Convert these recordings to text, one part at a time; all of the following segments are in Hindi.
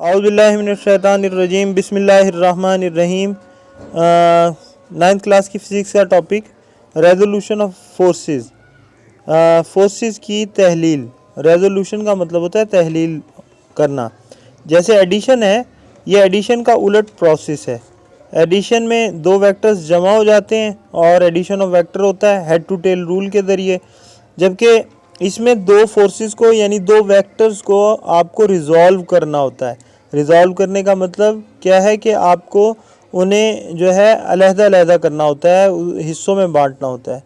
औज़ुबिल्लाहिमिनश्शैतानिर्रजीम बिस्मिल्लाहिर्रहमानिर्रहीम। 9th क्लास की फ़िज़िक्स का topic resolution of forces. Forces की तहलील। रेजोल्यूशन का मतलब होता है तहलील करना। जैसे एडिशन है, ये एडिशन का उलट प्रोसेस है। एडिशन में दो वेक्टर्स जमा हो जाते हैं और एडिशन ऑफ वेक्टर होता है हेड टू टेल रूल के ज़रिए, जबकि इसमें दो फोर्सेस को यानी दो वेक्टर्स को आपको रिजॉल्व करना होता है। रिजॉल्व करने का मतलब क्या है कि आपको उन्हें जो है अलहदा-अलहदा करना होता है, हिस्सों में बांटना होता है।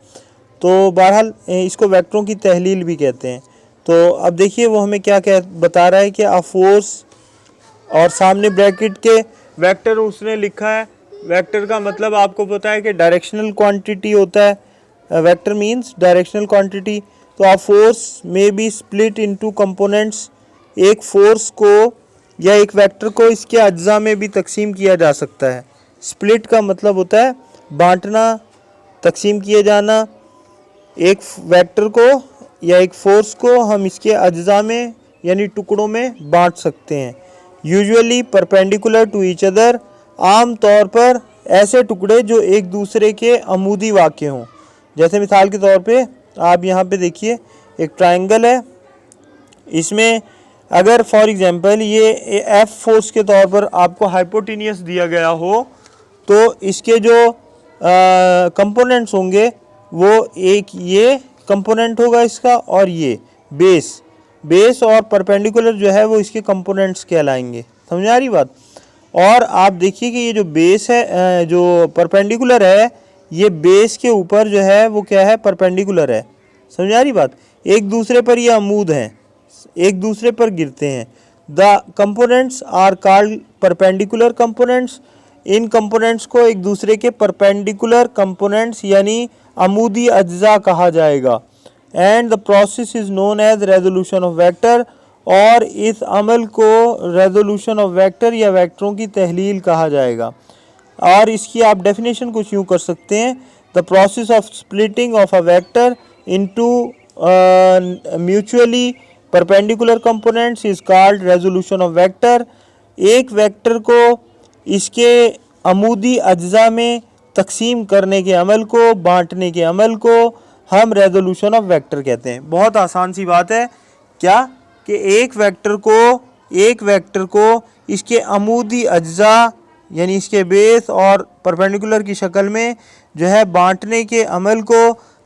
तो बहरहाल इसको वेक्टरों की तहलील भी कहते हैं। तो अब देखिए वो हमें क्या क्या बता रहा है कि अ फोर्स और सामने ब्रैकेट के वेक्टर उसने लिखा है। वेक्टर का मतलब आपको पता है कि डायरेक्शनल क्वांटिटी होता है। Vector means directional quantity. तो अ फोर्स में बी स्प्लिट इनटू कंपोनेंट्स। एक फोर्स को या एक वेक्टर को इसके अज्जा में भी तकसीम किया जा सकता है। स्प्लिट का मतलब होता है बांटना, तकसीम किए जाना। एक वेक्टर को या एक फोर्स को हम इसके अज्जा में यानी टुकड़ों में बांट सकते हैं। Usually perpendicular to each other, आम तौर पर ऐसे टुकड़े जो एक दूसरे के अमूदी वाक़े हों। जैसे मिसाल के तौर पे आप यहाँ पे देखिए एक ट्रायंगल है, इसमें अगर फॉर एग्जांपल ये एफ फोर्स के तौर पर आपको हाइपोटेनियस दिया गया हो, तो इसके जो कंपोनेंट्स होंगे वो एक ये कंपोनेंट होगा इसका और ये बेस और परपेंडिकुलर जो है वो इसके कंपोनेंट्स कहलाएंगे। समझ आ रही बात। और आप देखिए कि ये जो बेस है, जो परपेंडिकुलर है, ये बेस के ऊपर जो है वो क्या है, परपेंडिकुलर है। समझ आ रही बात। एक दूसरे पर ये अमूद हैं, एक दूसरे पर गिरते हैं। The components are called perpendicular components. इन कंपोनेंट्स को एक दूसरे के परपेंडिकुलर कंपोनेंट्स यानी अमूदी अज्जा कहा जाएगा। And the process is known as resolution of vector. और इस अमल को रेजोल्यूशन ऑफ वेक्टर या वेक्टरों की तहलील कहा जाएगा। और इसकी आप डेफिनेशन कुछ यूँ कर सकते हैं, the process of splitting of a vector into mutually perpendicular components is called resolution of vector. एक वेक्टर को इसके अमूदी अज्जा में तकसीम करने के अमल को, बांटने के अमल को हम रेजोल्यूशन ऑफ वेक्टर कहते हैं। बहुत आसान सी बात है क्या कि एक वेक्टर को इसके अमूदी अज्जा यानी इसके बेस और परपेंडिकुलर की शक्ल में जो है बांटने के अमल को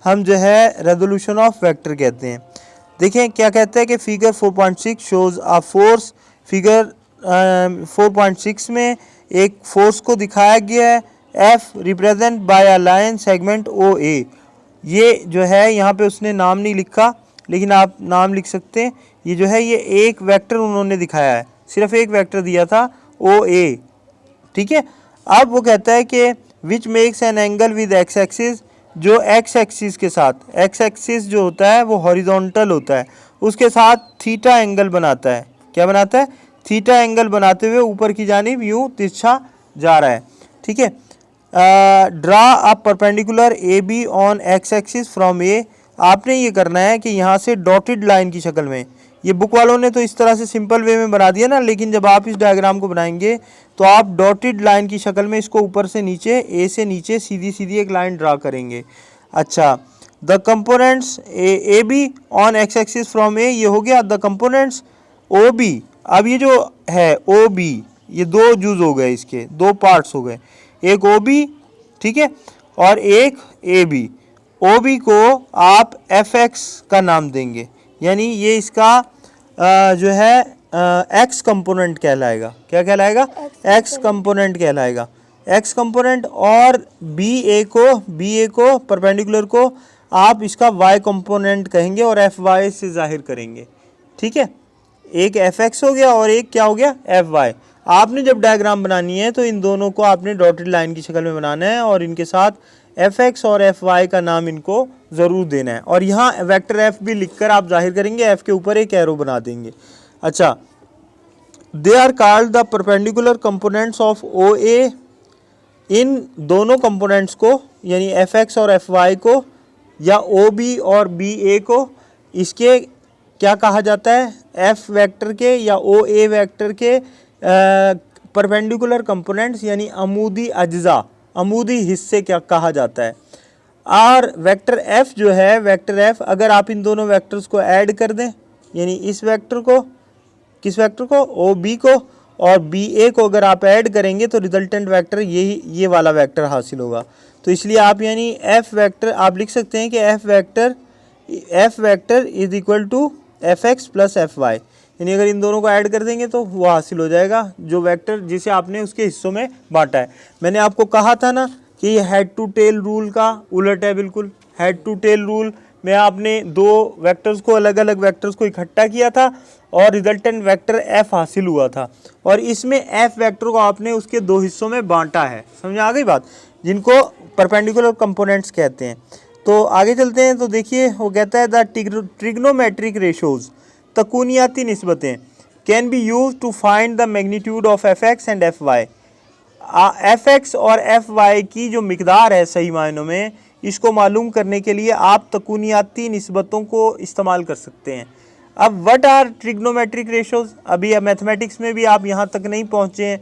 हम जो है रेजोल्यूशन ऑफ वेक्टर कहते हैं। देखें क्या कहता है कि figure 4.6 shows a force. Figure 4.6 में एक फोर्स को दिखाया गया है। F represent by a line segment O A. ये जो है यहाँ पे उसने नाम नहीं लिखा, लेकिन आप नाम लिख सकते हैं। ये जो है ये एक वेक्टर उन्होंने दिखाया है, सिर्फ एक वेक्टर दिया था ओ ए, ठीक है। अब वो कहता है कि which makes an angle with x axis, जो एक्स एक्सिस के साथ, एक्स एक्सिस जो होता है वो हॉरिजॉन्टल होता है, उसके साथ थीटा एंगल बनाता है। क्या बनाता है? थीटा एंगल बनाते हुए ऊपर की जानिब यूँ तिरछा जा रहा है, ठीक है। Draw a perpendicular A B on X axis from A. आपने ये करना है कि यहाँ से डॉटेड लाइन की शक्ल में, ये बुक वालों ने तो इस तरह से सिंपल वे में बना दिया ना, लेकिन जब आप इस डायग्राम को बनाएंगे तो आप डॉटेड लाइन की शक्ल में इसको ऊपर से नीचे, ए से नीचे सीधी सीधी एक लाइन ड्रा करेंगे। अच्छा, the components A B on X axis from A, ये हो गया। द कंपोनेंट्स ओ बी, अब ये जो है ओ बी, ये दो जुज हो गए, इसके दो पार्ट्स हो गए, एक ओ बी, ठीक है, और एक ए बी। ओ बी को आप एफ एक्स का नाम देंगे, यानी ये इसका जो है एक्स कंपोनेंट कहलाएगा। क्या कहलाएगा? एक्स कंपोनेंट कहलाएगा, एक्स कंपोनेंट। और बी ए को परपेंडिकुलर को आप इसका वाई कंपोनेंट कहेंगे और एफ वाई से जाहिर करेंगे, ठीक है। एक एफ एक्स हो गया और एक क्या हो गया? F Y. आपने जब डायग्राम बनानी है तो इन दोनों को आपने डॉटेड लाइन की शक्ल में बनाना है और इनके साथ एफ एक्स और एफ वाई का नाम इनको ज़रूर देना है। और यहाँ वेक्टर एफ भी लिखकर आप जाहिर करेंगे, एफ के ऊपर एक एरो बना देंगे। अच्छा, they are called the perpendicular components of O A. इन दोनों कंपोनेंट्स को यानी एफ एक्स और एफ वाई को या ओ बी और बी ए को इसके क्या कहा जाता है? एफ वेक्टर के या ओ ए वेक्टर के परपेंडिकुलर कंपोनेंट्स यानी अमूदी अज्जा, अमूदी हिस्से क्या कहा जाता है। और वेक्टर एफ जो है, वेक्टर एफ अगर आप इन दोनों वेक्टर्स को ऐड कर दें, यानी इस वेक्टर को, किस वेक्टर को, ओ बी को और बी ए को अगर आप ऐड करेंगे तो रिजल्टेंट वेक्टर यही ये वाला वेक्टर हासिल होगा। तो इसलिए आप यानी एफ वेक्टर आप लिख सकते हैं कि F vector is equal to F X plus F Y, यानी अगर इन दोनों को ऐड कर देंगे तो वो हासिल हो जाएगा जो वेक्टर जिसे आपने उसके हिस्सों में बांटा है। मैंने आपको कहा था ना कि ये हेड टू टेल रूल का उलट है, बिल्कुल हेड टू टेल रूल में आपने दो वेक्टर्स को, अलग अलग वेक्टर्स को इकट्ठा किया था और रिजल्टेंट वेक्टर एफ हासिल हुआ था, और इसमें एफ वेक्टर को आपने उसके दो हिस्सों में बांटा है। समझ आ गई बात, जिनको परपेंडिकुलर कंपोनेंट्स कहते हैं। तो आगे चलते हैं, तो देखिए वो कहता है द ट्रिग्नोमेट्रिक रेशोज, तकूनियाती निस्बतें, can be use to find the magnitude of F X and F Y. F X और एफ वाई की जो मिकदार है सही मायनों में, इसको मालूम करने के लिए आप तकूनियाती निस्बतों को इस्तेमाल कर सकते हैं। अब व्हाट आर ट्रिग्नोमेट्रिक रेशोज, अभी मैथमेटिक्स में भी आप यहाँ तक नहीं पहुँचे हैं।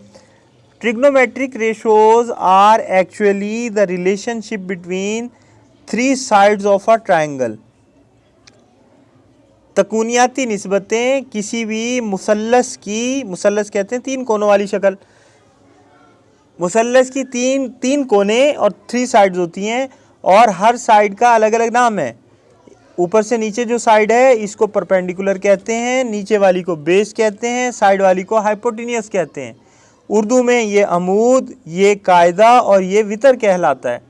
Trigonometric ratios are actually the relationship between three sides of a triangle. तकूनियाती निस्बतें किसी भी मुसल्लस की, मुसल्लस कहते हैं तीन कोनों वाली शक्ल, मुसल्लस की तीन कोने और थ्री साइड्स होती हैं और हर साइड का अलग अलग नाम है। ऊपर से नीचे जो साइड है इसको परपेंडिकुलर कहते हैं, नीचे वाली को बेस कहते हैं, साइड वाली को हाइपोटेनियस कहते हैं। उर्दू में ये अमूद, ये कायदा और ये वितर कहलाता है।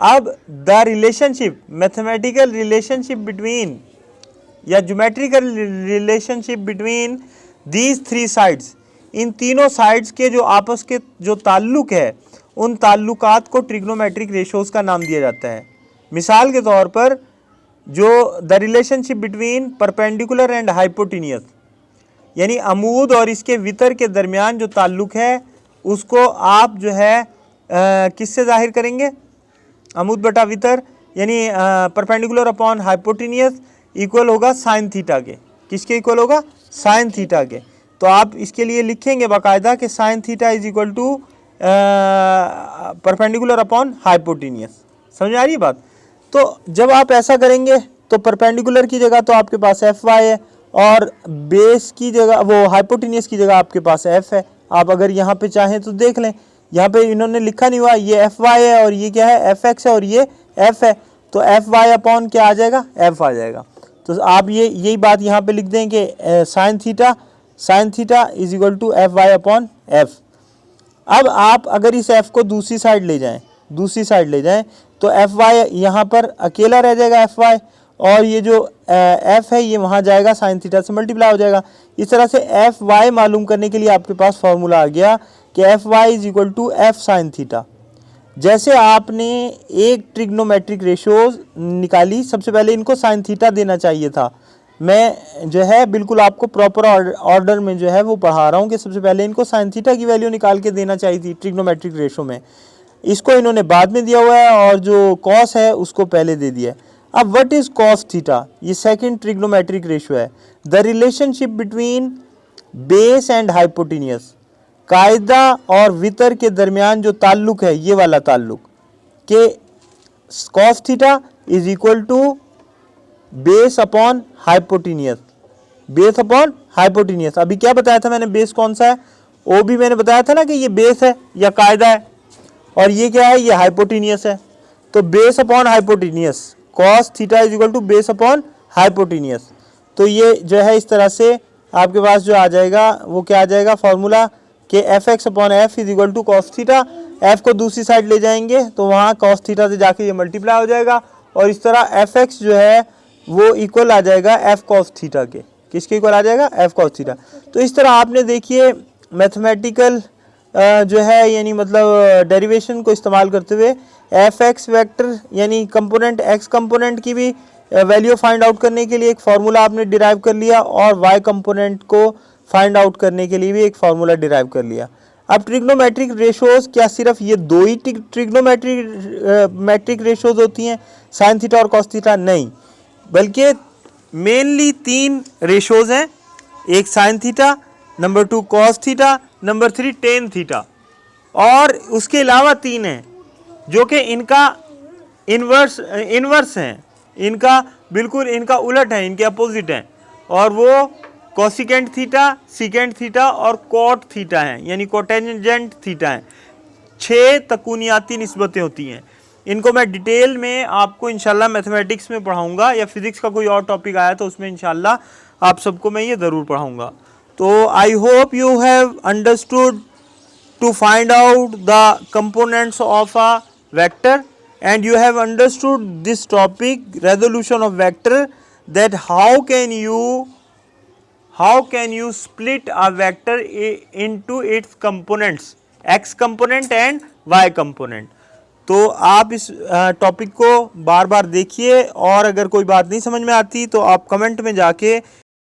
अब the relationship, mathematical relationship between या geometrical relationship between these three sides, इन तीनों साइड्स के जो आपस के जो ताल्लुक है, उन ताल्लुकात को ट्रिग्नोमेट्रिक रेशोज़ का नाम दिया जाता है। मिसाल के तौर पर जो the relationship between perpendicular and hypotenuse, यानी अमूद और इसके वितर के दरमियान जो ताल्लुक है उसको आप जो है किससे जाहिर करेंगे, अमूद बटा वितर यानी परपेंडिकुलर अपॉन हाइपोटेनियस इक्वल होगा साइन थीटा के। किसके इक्वल होगा, साइन थीटा के। तो आप इसके लिए लिखेंगे बाकायदा कि sine theta is equal to perpendicular upon hypotenuse. समझ आ रही है बात। तो जब आप ऐसा करेंगे तो परपेंडिकुलर की जगह तो आपके पास एफ वाई है और बेस की जगह, वो हाइपोटेनियस की जगह आपके पास एफ है। आप अगर यहाँ पे चाहें तो देख लें, यहाँ पे इन्होंने लिखा नहीं हुआ, ये एफ वाई है और ये क्या है, एफ एक्स है और ये एफ है। तो एफ वाई अपॉन क्या आ जाएगा, एफ आ जाएगा। तो आप यही बात यहाँ पे लिख दें कि sine theta is equal to F Y upon F. अब आप अगर इस एफ को दूसरी साइड ले जाएं तो एफ वाई यहाँ पर अकेला रह जाएगा एफ वाई, और ये जो एफ है ये वहाँ जाएगा साइन थीटा से मल्टीप्लाई हो जाएगा। इस तरह से एफ वाई मालूम करने के लिए आपके पास फॉर्मूला आ गया कि F Y is equal to F sine theta. जैसे आपने एक ट्रिग्नोमेट्रिक रेशोज निकाली, सबसे पहले इनको साइन थीटा देना चाहिए था। मैं जो है बिल्कुल आपको प्रॉपर ऑर्डर में जो है वो पढ़ा रहा हूँ कि सबसे पहले इनको साइन थीटा की वैल्यू निकाल के देना चाहिए थी ट्रिग्नोमेट्रिक रेशो में। इसको इन्होंने बाद में दिया हुआ है और जो कॉस है उसको पहले दे दिया है। अब व्हाट इज कॉस थीटा, ये सेकंड ट्रिग्नोमेट्रिक रेशो है। The relationship between base and hypotenuse, कायदा और वितर के दरमियान जो ताल्लुक है, ये वाला ताल्लुक कि cos theta is equal to base upon hypotenuse, base upon hypotenuse. अभी क्या बताया था मैंने, बेस कौन सा है, ओ भी मैंने बताया था ना कि ये बेस है या कायदा है, और ये क्या है, ये हाइपोटेनियस है। तो base upon hypotenuse, cos theta is equal to base upon hypotenuse. तो ये जो है इस तरह से आपके पास जो आ जाएगा वो क्या आ जाएगा फॉर्मूला कि F X upon F is equal to cos theta. F को दूसरी साइड ले जाएंगे तो वहाँ कॉस थीटा से जाके ये मल्टीप्लाई हो जाएगा, और इस तरह एफ एक्स जो है वो इक्वल आ जाएगा एफ कॉस थीटा के। किसके इक्वल आ जाएगा, एफ कॉस थीटा। तो इस तरह आपने देखिए मैथमेटिकल जो है यानी मतलब डेरिवेशन को इस्तेमाल करते हुए एफ एक्स वैक्टर यानी कंपोनेंट एक्स कंपोनेंट की भी वैल्यू फाइंड आउट करने के लिए एक फार्मूला आपने डिराइव कर लिया, और वाई कंपोनेंट को फाइंड आउट करने के लिए भी एक फार्मूला डिराइव कर लिया। अब ट्रिग्नोमेट्रिक रेशोज क्या सिर्फ ये दो ही ट्रिग्नोमेट्रिक रेशोज होती हैं, साइन थीटा और कॉस थीटा? नहीं, बल्कि मेनली तीन रेशोज हैं, एक sine theta, number two cos theta number 3 tan theta, और उसके अलावा 3 हैं जो कि इनका इनवर्स हैं, इनका बिल्कुल इनका उलट है, इनके अपोजिट हैं, और वो कोसिकेंट थीटा, सीकेंट थीटा और कॉट थीटा हैं, यानी कोटेंजेंट थीटा हैं। 6 तकुनियाती निस्बतें होती हैं। इनको मैं डिटेल में आपको इंशाल्लाह मैथमेटिक्स में पढ़ाऊंगा, या फिजिक्स का कोई और टॉपिक आया तो उसमें इंशाल्लाह आप सबको मैं ये ज़रूर पढ़ाऊंगा। तो I hope you have understood to find out the components of a vector, and you have understood this topic, resolution of vector, that how can you split a vector into its components, x component and y component। तो आप इस टॉपिक को बार बार देखिए, और अगर कोई बात नहीं समझ में आती तो आप कमेंट में जाके